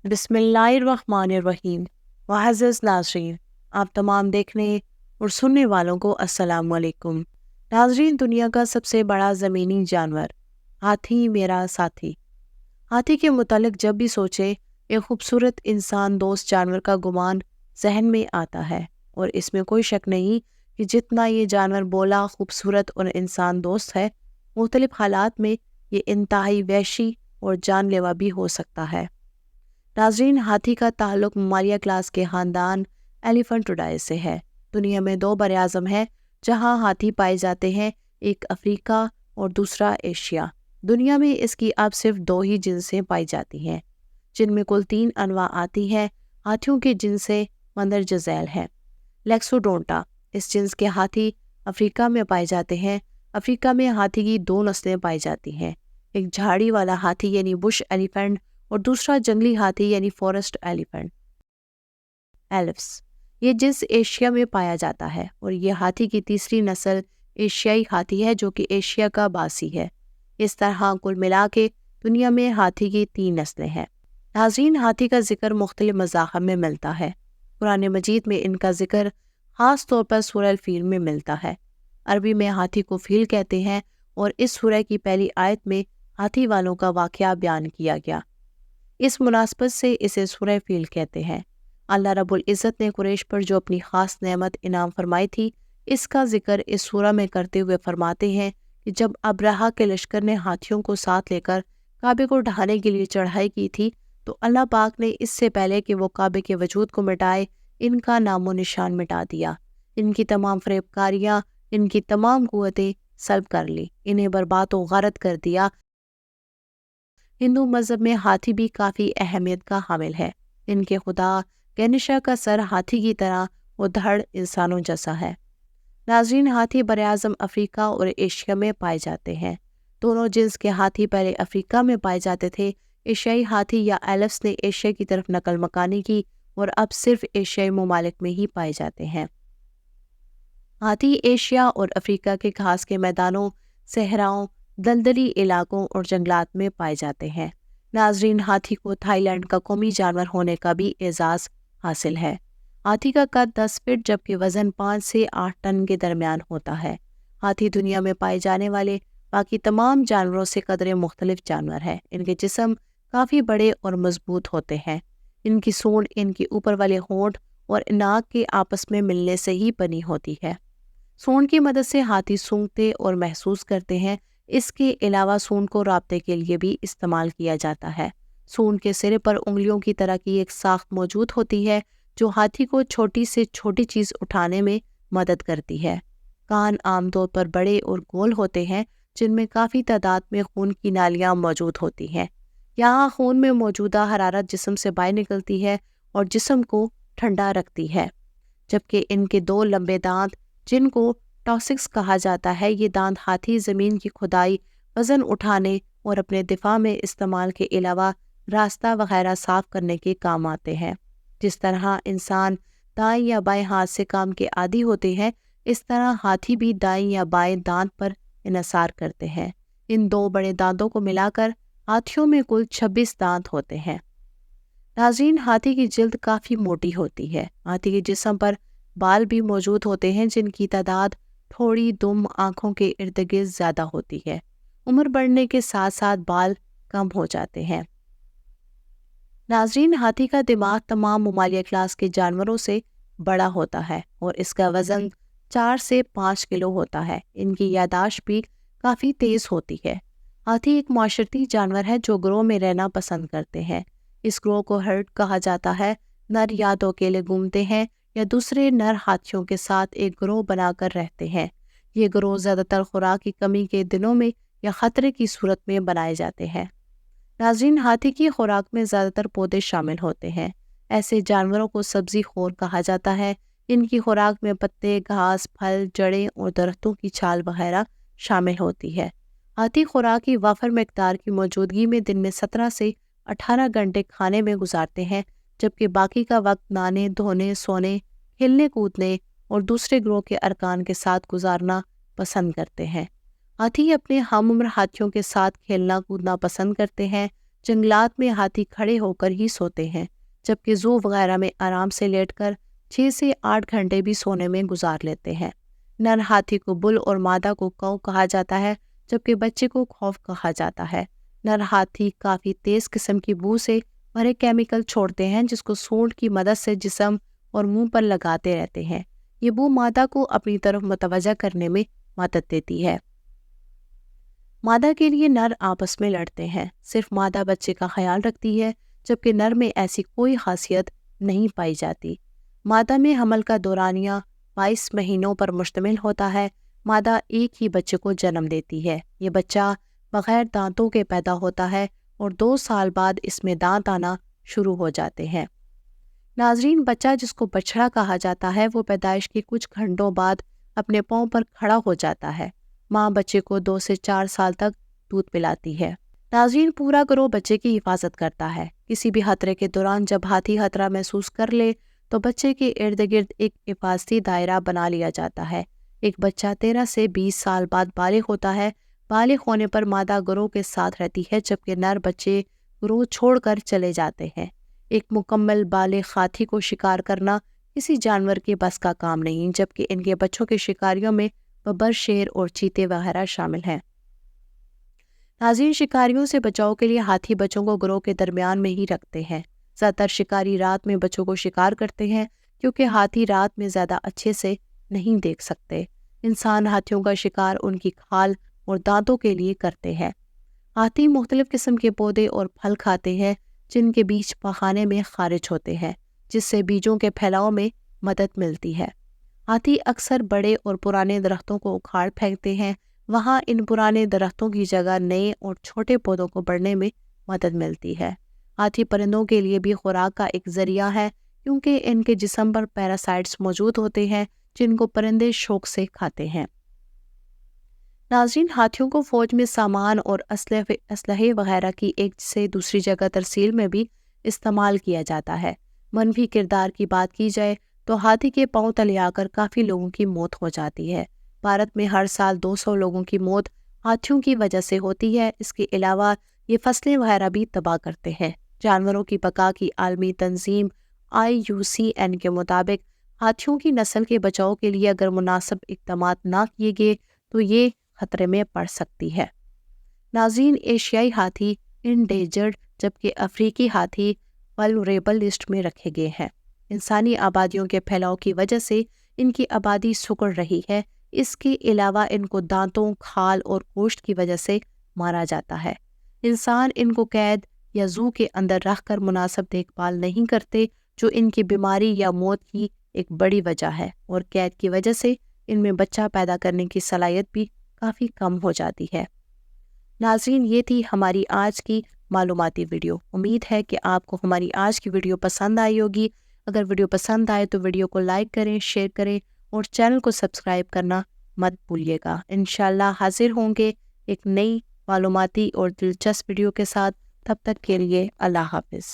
بسم اللہ الرحمن الرحیم۔ معزز ناظرین، آپ تمام دیکھنے اور سننے والوں کو السلام علیکم۔ ناظرین، دنیا کا سب سے بڑا زمینی جانور ہاتھی میرا ساتھی۔ ہاتھی کے متعلق جب بھی سوچے ایک خوبصورت انسان دوست جانور کا گمان ذہن میں آتا ہے، اور اس میں کوئی شک نہیں کہ جتنا یہ جانور بولا، خوبصورت اور انسان دوست ہے، مختلف حالات میں یہ انتہائی وحشی اور جان لیوا بھی ہو سکتا ہے۔ ناظرین، ہاتھی کا تعلق ممالیہ کلاس کے خاندان ایلیفنٹوڈائے سے ہے۔ دنیا میں 2 براعظم ہیں جہاں ہاتھی پائے جاتے ہیں، ایک افریقہ اور دوسرا ایشیا۔ دنیا میں اس کی اب صرف 2 ہی جنسیں پائی جاتی ہیں، جن میں کل 3 انواع آتی ہیں۔ ہاتھیوں کی جنسیں مندرجہ ذیل ہیں۔ لیکسوڈونٹا، اس جنس کے ہاتھی افریقہ میں پائے جاتے ہیں۔ افریقہ میں ہاتھی کی 2 نسلیں پائی جاتی ہیں، ایک جھاڑی والا ہاتھی یعنی بش ایلیفینٹ اور دوسرا جنگلی ہاتھی یعنی فورسٹ ایلیفینٹ ایلفس۔ یہ جنس ایشیا میں پایا جاتا ہے، اور یہ ہاتھی کی تیسری نسل ایشیائی ہاتھی ہے جو کہ ایشیا کا باسی ہے۔ اس طرح کل ملا کے دنیا میں ہاتھی کی 3 نسلیں ہیں۔ ناظرین، ہاتھی کا ذکر مختلف مذاہب میں ملتا ہے۔ قرآن مجید میں ان کا ذکر خاص طور پر سورہ الفیل میں ملتا ہے۔ عربی میں ہاتھی کو فیل کہتے ہیں، اور اس سورہ کی پہلی آیت میں ہاتھی والوں کا واقعہ بیان کیا گیا۔ اس مناسبت سے اسے سورہ فیل کہتے ہیں۔ اللہ رب العزت نے قریش پر جو اپنی خاص نعمت انعام فرمائی تھی، اس کا ذکر اس سورہ میں کرتے ہوئے فرماتے ہیں کہ جب ابرہہ کے لشکر نے ہاتھیوں کو ساتھ لے کر کعبے کو ڈھانے کے لیے چڑھائی کی تھی، تو اللہ پاک نے اس سے پہلے کہ وہ کعبے کے وجود کو مٹائے، ان کا نام و نشان مٹا دیا۔ ان کی تمام فریب کاریاں، ان کی تمام قوتیں سلب کر لی، انہیں برباد و غارت کر دیا۔ ہندو مذہب میں ہاتھی بھی کافی اہمیت کا حامل ہے۔ ان کے خدا گنیشا کا سر ہاتھی کی طرح و دھڑ انسانوں جیسا ہے۔ ناظرین، ہاتھی براعظم افریقہ اور ایشیا میں پائے جاتے ہیں۔ دونوں جنس کے ہاتھی پہلے افریقہ میں پائے جاتے تھے۔ ایشیائی ہاتھی یا ایلفس نے ایشیا کی طرف نقل مکانی کی، اور اب صرف ایشیائی ممالک میں ہی پائے جاتے ہیں۔ ہاتھی ایشیا اور افریقہ کے گھاس کے میدانوں، صحراؤں، دلدلی علاقوں اور جنگلات میں پائے جاتے ہیں۔ ناظرین، ہاتھی کو تھائی لینڈ کا قومی جانور ہونے کا بھی اعزاز حاصل ہے۔ ہاتھی کا قد 10 فٹ جبکہ وزن 5 سے 8 ٹن کے درمیان ہوتا ہے۔ ہاتھی دنیا میں پائے جانے والے باقی تمام جانوروں سے قدرے مختلف جانور ہے۔ ان کے جسم کافی بڑے اور مضبوط ہوتے ہیں۔ ان کی سونڈ ان کے اوپر والے ہونٹ اور ناک کے آپس میں ملنے سے ہی بنی ہوتی ہے۔ سونڈ کی مدد سے ہاتھی سونگھتے اور محسوس کرتے ہیں۔ اس کے علاوہ سونڈ کو رابطے کے لیے بھی استعمال کیا جاتا ہے۔ سونڈ کے سرے پر انگلیوں کی طرح کی ایک ساخت موجود ہوتی ہے جو ہاتھی کو چھوٹی سے چھوٹی چیز اٹھانے میں مدد کرتی ہے۔ کان عام طور پر بڑے اور گول ہوتے ہیں، جن میں کافی تعداد میں خون کی نالیاں موجود ہوتی ہیں۔ یہاں خون میں موجودہ حرارت جسم سے باہر نکلتی ہے اور جسم کو ٹھنڈا رکھتی ہے، جبکہ ان کے 2 لمبے دانت، جن کو ٹاسکس کہا جاتا ہے، یہ دانت ہاتھی زمین کی کھدائی، وزن اٹھانے اور اپنے دفاع میں استعمال کے علاوہ راستہ وغیرہ صاف کرنے کے کام آتے ہیں۔ جس طرح انسان دائیں یا بائیں ہاتھ سے کام کے عادی ہوتے ہیں، اس طرح ہاتھی بھی دائیں یا بائیں دانت پر انحصار کرتے ہیں۔ ان 2 بڑے دانتوں کو ملا کر ہاتھیوں میں کل 26 دانت ہوتے ہیں۔ ناظرین، ہاتھی کی جلد کافی موٹی ہوتی ہے۔ ہاتھی کے جسم پر بال بھی موجود ہوتے ہیں، جن کی تعداد تھوڑی دم آنکھوں کے ارد گرد زیادہ ہوتی ہے۔ عمر بڑھنے کے ساتھ ساتھ بال کم ہو جاتے ہیں۔ ناظرین، ہاتھی کا دماغ تمام ممالیہ کلاس کے جانوروں سے بڑا ہوتا ہے، اور اس کا وزن 4 سے 5 کلو ہوتا ہے۔ ان کی یادداشت بھی کافی تیز ہوتی ہے۔ ہاتھی ایک معاشرتی جانور ہے جو گروہ میں رہنا پسند کرتے ہیں۔ اس گروہ کو ہرڈ کہا جاتا ہے۔ نر یا تو اکیلے گھومتے ہیں یا دوسرے نر ہاتھیوں کے ساتھ ایک گروہ بنا کر رہتے ہیں۔ یہ گروہ زیادہ تر خوراک کی کمی کے دنوں میں یا خطرے کی صورت میں بنائے جاتے ہیں۔ ناظرین، ہاتھی کی خوراک میں زیادہ تر پودے شامل ہوتے ہیں۔ ایسے جانوروں کو سبزی خور کہا جاتا ہے۔ ان کی خوراک میں پتے، گھاس، پھل، جڑیں اور درختوں کی چھال وغیرہ شامل ہوتی ہے۔ ہاتھی خوراک کی وافر مقدار کی موجودگی میں دن میں 17 سے 18 گھنٹے کھانے میں گزارتے ہیں، جبکہ باقی کا وقت نہانے، دھونے، سونے، کھیلنے کودنے اور دوسرے گروہ کے ارکان کے ساتھ گزارنا پسند کرتے ہیں۔ ہاتھی اپنے ہم عمر ہاتھیوں کے ساتھ کھیلنا کودنا پسند کرتے ہیں، جنگلات میں ہاتھی کھڑے ہو کر ہی سوتے ہیں، جبکہ زو وغیرہ میں آرام سے لیٹ کر 6 سے 8 گھنٹے بھی سونے میں گزار لیتے ہیں۔ نر ہاتھی کو بل اور مادہ کو کو کہا جاتا ہے، جبکہ بچے کو خوف کہا جاتا ہے۔ نر ہاتھی کافی تیز قسم کی بو سے بھرے کیمیکل چھوڑتے ہیں، جس کو سونڈ کی مدد سے جسم اور منہ پر لگاتے رہتے ہیں۔ یہ بو مادہ کو اپنی طرف متوجہ کرنے میں مدد دیتی ہے۔ مادہ کے لیے نر آپس میں لڑتے ہیں، صرف مادہ بچے کا خیال رکھتی ہے، جبکہ نر میں ایسی کوئی خاصیت نہیں پائی جاتی۔ مادہ میں حمل کا دورانیہ 22 مہینوں پر مشتمل ہوتا ہے۔ مادہ ایک ہی بچے کو جنم دیتی ہے۔ یہ بچہ بغیر دانتوں کے پیدا ہوتا ہے اور 2 سال بعد اس میں دانت آنا شروع ہو جاتے ہیں۔ ناظرین، بچہ جس کو بچڑا کہا جاتا ہے وہ پیدائش کے کچھ گھنٹوں بعد اپنے پاؤں پر کھڑا ہو جاتا ہے۔ ماں بچے کو 2 سے 4 سال تک دودھ پلاتی ہے۔ ناظرین، پورا گروہ بچے کی حفاظت کرتا ہے۔ کسی بھی خطرے کے دوران جب ہاتھی خطرہ محسوس کر لے تو بچے کے ارد گرد ایک حفاظتی دائرہ بنا لیا جاتا ہے۔ ایک بچہ 13 سے 20 سال بعد بالغ ہوتا ہے۔ بالغ ہونے پر مادہ گروہ کے ساتھ رہتی ہے، جبکہ نر بچے گروہ چھوڑ کر چلے جاتے ہیں۔ ایک مکمل بالغ ہاتھی کو شکار کرنا کسی جانور کے بس کا کام نہیں، جبکہ ان کے بچوں کے شکاریوں میں ببر، شیر اور چیتے وغیرہ شامل ہیں۔ ناظرین، شکاریوں سے بچاؤ کے لیے ہاتھی بچوں کو گروہ کے درمیان میں ہی رکھتے ہیں۔ زیادہ تر شکاری رات میں بچوں کو شکار کرتے ہیں، کیونکہ ہاتھی رات میں زیادہ اچھے سے نہیں دیکھ سکتے۔ انسان ہاتھیوں کا شکار ان کی کھال اور دانتوں کے لیے کرتے ہیں۔ ہاتھی مختلف قسم کے پودے اور پھل کھاتے ہیں، جن کے بیج پخانے میں خارج ہوتے ہیں، جس سے بیجوں کے پھیلاؤ میں مدد ملتی ہے۔ ہاتھی اکثر بڑے اور پرانے درختوں کو اکھاڑ پھینکتے ہیں، وہاں ان پرانے درختوں کی جگہ نئے اور چھوٹے پودوں کو بڑھنے میں مدد ملتی ہے۔ ہاتھی پرندوں کے لیے بھی خوراک کا ایک ذریعہ ہے، کیونکہ ان کے جسم پر پیراسائٹس موجود ہوتے ہیں جن کو پرندے شوق سے کھاتے ہیں۔ ناظرین، ہاتھیوں کو فوج میں سامان اور اسلحے وغیرہ کی ایک سے دوسری جگہ ترسیل میں بھی استعمال کیا جاتا ہے۔ منفی کردار کی بات کی جائے تو ہاتھی کے پاؤں تلے آ کر کافی لوگوں کی موت ہو جاتی ہے۔ بھارت میں ہر سال 200 لوگوں کی موت ہاتھیوں کی وجہ سے ہوتی ہے۔ اس کے علاوہ یہ فصلیں وغیرہ بھی تباہ کرتے ہیں۔ جانوروں کی بقا کی عالمی تنظیم IUCN کے مطابق ہاتھیوں کی نسل کے بچاؤ کے لیے اگر مناسب اقدامات نہ کیے گئے تو یہ خطرے میں پڑ سکتی ہے۔ ناظرین، ایشیائی ہاتھی انڈیجرڈ جبکہ افریقی ہاتھی ولنریبل لسٹ میں رکھے گئے ہیں۔ انسانی آبادیوں کے پھیلاؤ کی وجہ سے ان کی آبادی سکڑ رہی ہے۔ اس کے علاوہ ان کو دانتوں، کھال اور گوشت کی وجہ سے مارا جاتا ہے۔ انسان ان کو قید یا زو کے اندر رکھ کر مناسب دیکھ بھال نہیں کرتے، جو ان کی بیماری یا موت کی ایک بڑی وجہ ہے، اور قید کی وجہ سے ان میں بچہ پیدا کرنے کی صلاحیت بھی کافی کم ہو جاتی ہے۔ ناظرین، یہ تھی ہماری آج کی معلوماتی ویڈیو۔ امید ہے کہ آپ کو ہماری آج کی ویڈیو پسند آئی ہوگی۔ اگر ویڈیو پسند آئے تو ویڈیو کو لائک کریں، شیئر کریں اور چینل کو سبسکرائب کرنا مت بھولیے گا۔ انشاءاللہ حاضر ہوں گے ایک نئی معلوماتی اور دلچسپ ویڈیو کے ساتھ۔ تب تک کے لیے اللہ حافظ۔